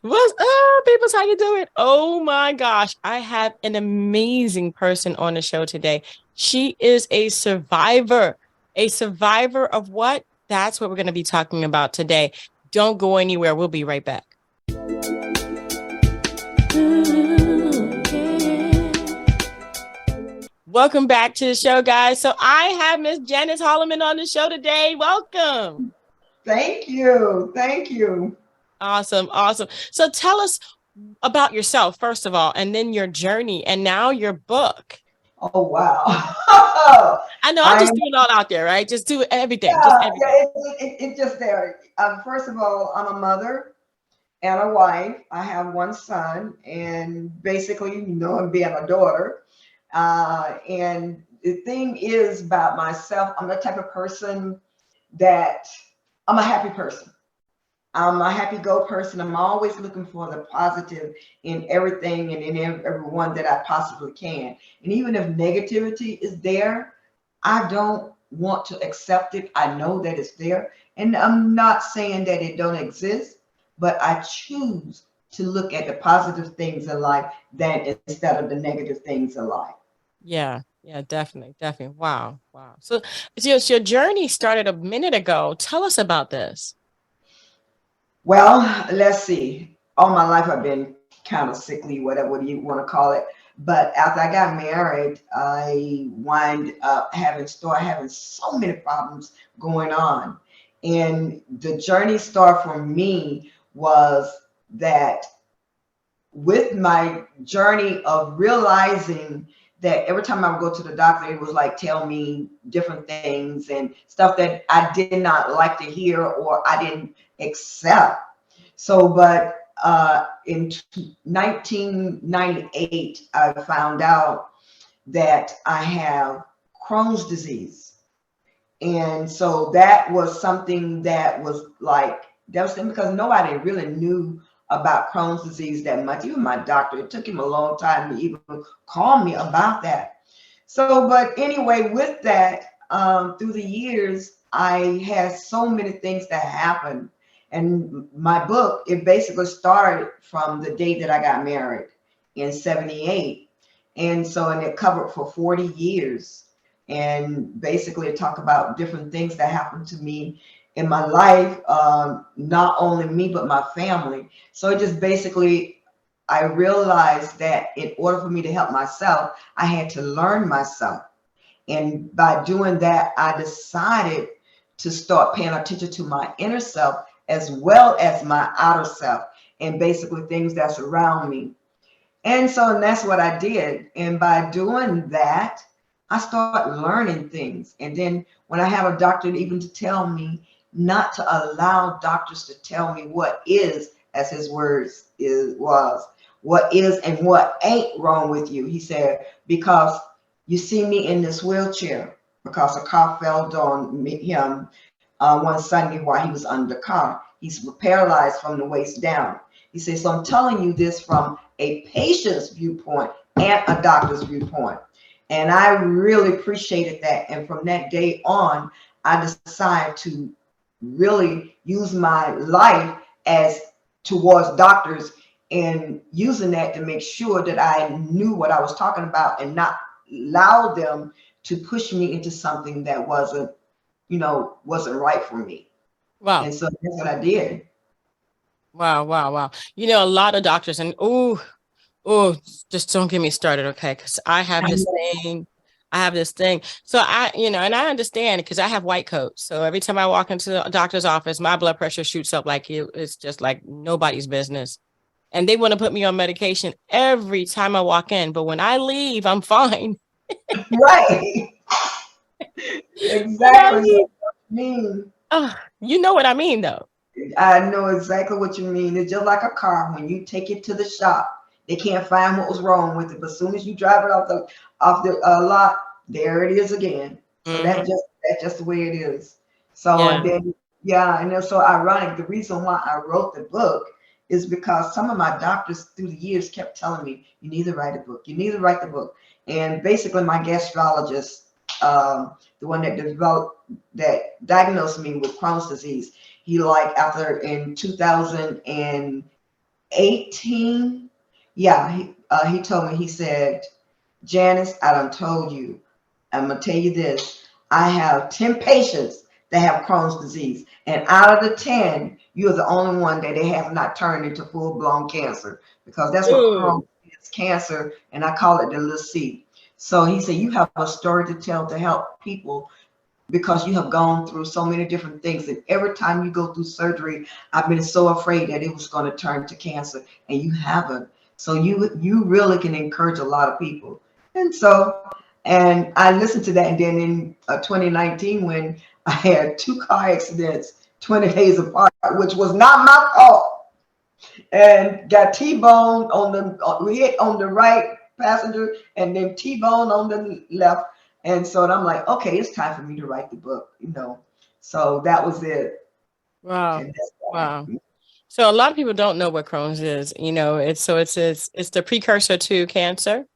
What's up, peoples? How you doing? Oh my gosh, I have an amazing person on the show today. She is a survivor. A survivor of what? That's what we're going to be talking about today. Don't go anywhere. We'll be right back. Welcome back to the show, guys. So I have Miss Janice Holliman on the show today. Welcome. Thank you. Thank you. Awesome. Awesome. So tell us about yourself, first of all, and then your journey, and now your book. Oh, wow. I know I'm I just doing it all out there, right? Just do everything, just yeah, yeah, everything. it just there. First of all, I'm a mother and a wife. I have one son, and basically, I'm being a daughter. And the thing is about myself, I'm the type of person that I'm a happy person. I'm a happy go person. I'm always looking for the positive in everything and in everyone that I possibly can. And even if negativity is there, I don't want to accept it. I know that it's there. And I'm not saying that it don't exist, but I choose to look at the positive things in life than instead of the negative things in life. Yeah, yeah, definitely, definitely. Wow, wow. So your journey started a minute ago. Tell us about this. Well, let's see. All my life I've been kind of sickly, whatever you want to call it. But after I got married, I wind up having so many problems going on. And the journey start for me was that with my journey of realizing that every time I would go to the doctor, it was like tell me different things and stuff that I did not like to hear or I didn't accept. So, but in 1998, I found out that I have Crohn's disease. And so that was something that was like devastating because nobody really knew about Crohn's disease that much. Even my doctor, it took him a long time to even call me about that. So, but anyway, with that, through the years, I had so many things that happened. And my book, it basically started from the day that I got married in 78. And it covered for 40 years. And basically, it talked about different things that happened to me in my life, not only me, but my family. So it just basically, I realized that in order for me to help myself, I had to learn myself. And by doing that, I decided to start paying attention to my inner self as well as my outer self and basically things that's around me. And that's what I did. And by doing that, I start learning things. And then when I have a doctor even to tell me not to allow doctors to tell me what is, as his words was, what is and what ain't wrong with you. He said, because you see me in this wheelchair because a car fell on him one Sunday while he was under the car. He's paralyzed from the waist down. He says, so I'm telling you this from a patient's viewpoint and a doctor's viewpoint. And I really appreciated that. And from that day on, I decided to really use my life as towards doctors and using that to make sure that I knew what I was talking about and not allow them to push me into something that wasn't right for me. Wow, And so that's what I did. wow, wow, wow. You know, a lot of doctors, and oh, just don't get me started, okay? Because I have I this know. thing. I have this thing. So and I understand because I have white coat. So every time I walk into the doctor's office, my blood pressure shoots up like it's just like nobody's business. And they want to put me on medication every time I walk in. But when I leave, I'm fine. Right. When I Exactly leave, what you mean. you know what I mean, though. I know exactly what you mean. It's just like a car. When you take it to the shop, they can't find what was wrong with it. But as soon as you drive it off the lot, there it is again. So Hmm. that's just the way it is. So and Yeah. then yeah, and it's so ironic. The reason why I wrote the book is because some of my doctors through the years kept telling me, "You need to write a book. You need to write the book." And basically, my gastrologist, the one that diagnosed me with Crohn's disease, he like after in 2008 18. Yeah, he told me, he said, Janice, I done told you, I'm gonna tell you this. I have 10 patients that have Crohn's disease, and out of the 10, you're the only one that they have not turned into full-blown cancer, because that's what Crohn's Ooh. is, cancer, and I call it the little C. So he said, you have a story to tell to help people because you have gone through so many different things. And every time you go through surgery, I've been so afraid that it was going to turn to cancer, and you haven't. So you really can encourage a lot of people. And so, and I listened to that. And then in 2019, when I had 2 car accidents 20 days apart, which was not my fault, and got T-boned on we hit on the right passenger and then T-boned on the left. And so I'm like, okay, it's time for me to write the book. So that was it. Wow. And that's why. Wow. So a lot of people don't know what Crohn's is. It's the precursor to cancer.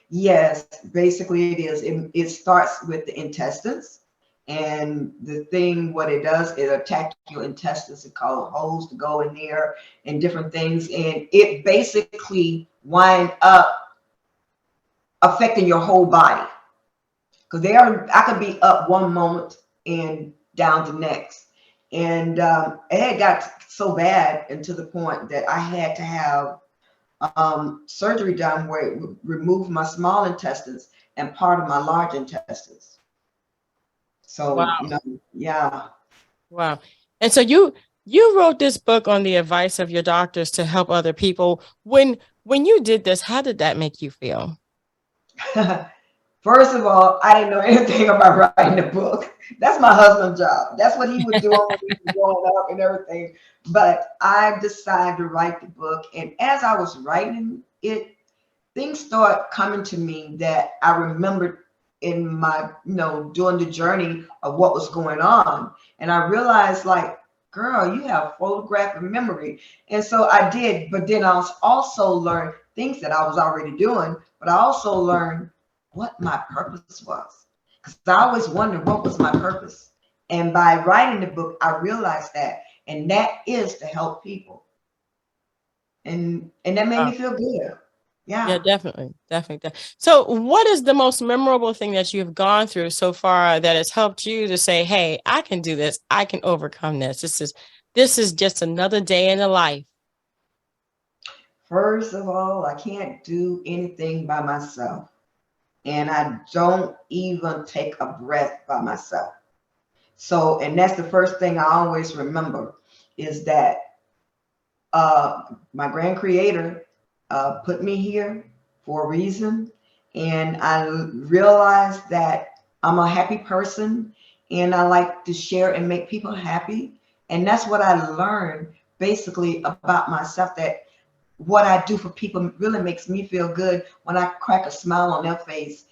Yes, basically it is. It starts with the intestines. And the thing, what it does, it attacks your intestines. It causes holes to go in there and different things. And it basically wind up affecting your whole body. Because I could be up one moment and down the next. And it had got so bad, and to the point that I had to have surgery done where it would remove my small intestines and part of my large intestines. So, Wow. yeah. Wow. And so you wrote this book on the advice of your doctors to help other people. When you did this, how did that make you feel? First of all, I didn't know anything about writing a book. That's my husband's job. That's what he was doing when he was growing up and everything. But I decided to write the book. And as I was writing it, things started coming to me that I remembered in my, during the journey of what was going on. And I realized, like, girl, you have photographic memory. And so I did, but then I also learned things that I was already doing, but I also learned what my purpose was. Because I always wondered what was my purpose. And by writing the book, I realized that. And that is to help people. And that made me Wow. feel good. Yeah, Yeah. definitely. Definitely. So what is the most memorable thing that you've gone through so far that has helped you to say, hey, I can do this. I can overcome this. This is just another day in the life. First of all, I can't do anything by myself. And I don't even take a breath by myself. So, and that's the first thing I always remember is that my grand creator put me here for a reason. And I realized that I'm a happy person and I like to share and make people happy. And that's what I learned basically about myself, that what I do for people really makes me feel good when I crack a smile on their face,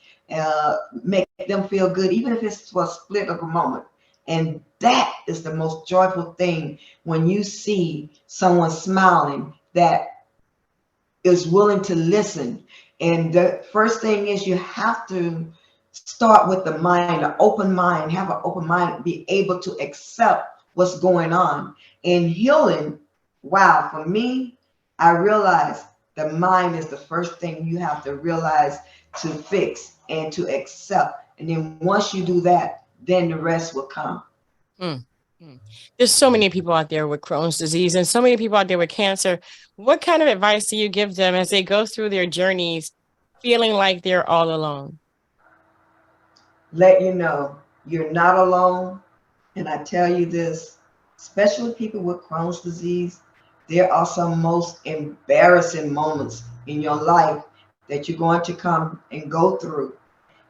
make them feel good, even if it's for a split of a moment. And that is the most joyful thing, when you see someone smiling that is willing to listen. And the first thing is you have to start with the mind, an open mind, have an open mind, be able to accept what's going on. And healing, wow, for me, I realized the mind is the first thing you have to realize to fix and to accept. And then once you do that, then the rest will come. Mm, mm. There's so many people out there with Crohn's disease and so many people out there with cancer. What kind of advice do you give them as they go through their journeys, feeling like they're all alone? Let you know you're not alone. And I tell you this, especially people with Crohn's disease, there are some most embarrassing moments in your life that you're going to come and go through.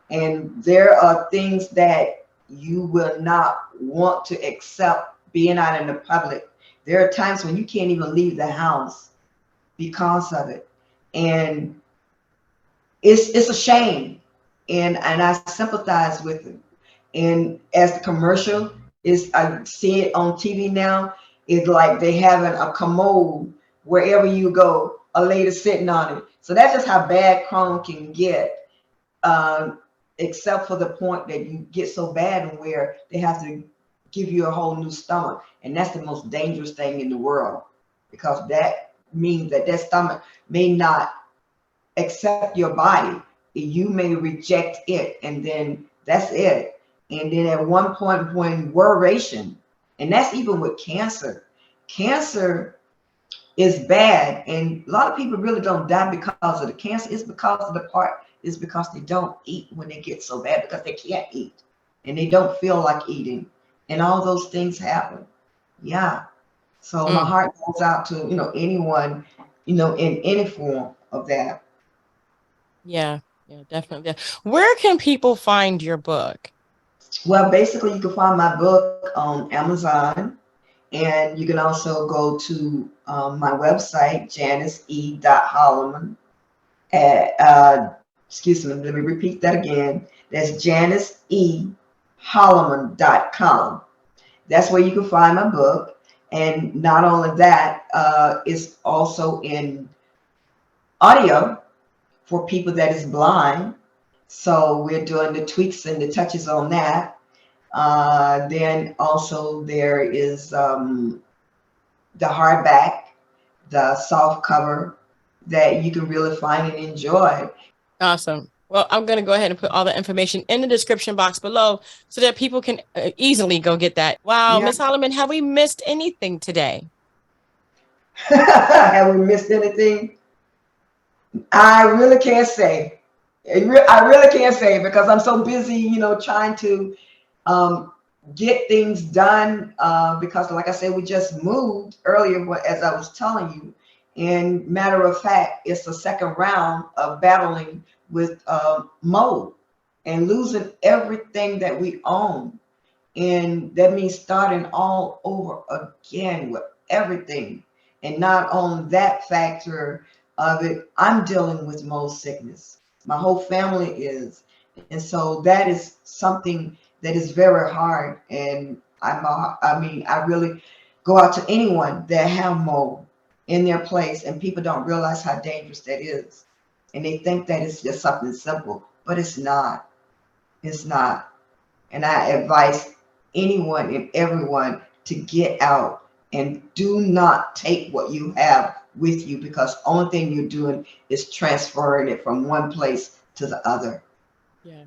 And there are things that you will not want to accept being out in the public. There are times when you can't even leave the house because of it. And it's a shame. And I sympathize with it. And as the commercial is, I see it on TV now, it's like they having a commode wherever you go, a lady sitting on it. So that's just how bad Crohn can get, um, except for the point that you get so bad and where they have to give you a whole new stomach. And that's the most dangerous thing in the world, because that means that that stomach may not accept your body. You may reject it, and then that's it. And then at one point, when worration, and that's even with cancer. Cancer is bad, and a lot of people really don't die because of the cancer. It's because of the part is because they don't eat when they get so bad, because they can't eat and they don't feel like eating, and all those things happen. Yeah. So my heart goes out to, anyone, in any form of that. Yeah, yeah, definitely. Where can people find your book? Well, basically, you can find my book on Amazon, and you can also go to my website, JaniceE.Holliman. Excuse me, let me repeat that again. That's JaniceEHolliman.com. That's where you can find my book. And not only that, it's also in audio for people that is blind. So we're doing the tweaks and the touches on that. Then also there is the hardback, the soft cover that you can really find and enjoy. Awesome. Well, I'm going to go ahead and put all the information in the description box below so that people can easily go get that. Wow, Yeah. Miss Holliman, have we missed anything today? Have we missed anything? I really can't say. I really can't say, because I'm so busy, trying to get things done. Because, like I said, we just moved earlier, as I was telling you. And matter of fact, it's the second round of battling with mold and losing everything that we own. And that means starting all over again with everything. And not on that factor of it, I'm dealing with mold sickness. My whole family is. And so that is something that is very hard. And I really go out to anyone that have mold in their place, and people don't realize how dangerous that is. And they think that it's just something simple, but it's not. It's not. And I advise anyone and everyone to get out and do not take what you have with you, because only thing you're doing is transferring it from one place to the other. Yeah.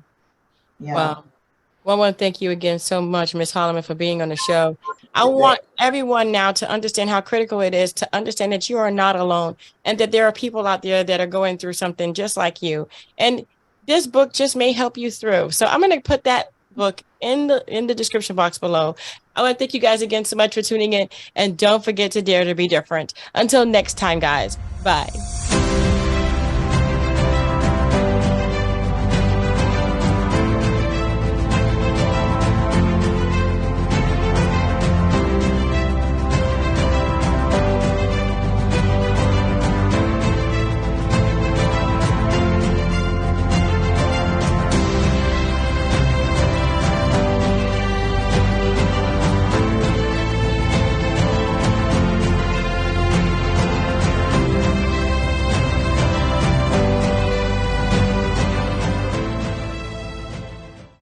Yeah. Wow. Well, I want to thank you again so much, Miss Holliman, for being on the show. I want everyone now to understand how critical it is to understand that you are not alone, and that there are people out there that are going through something just like you. And this book just may help you through. So I'm going to put that book in the description box below. I want to thank you guys again so much for tuning in, and don't forget to dare to be different. Until next time, guys. Bye.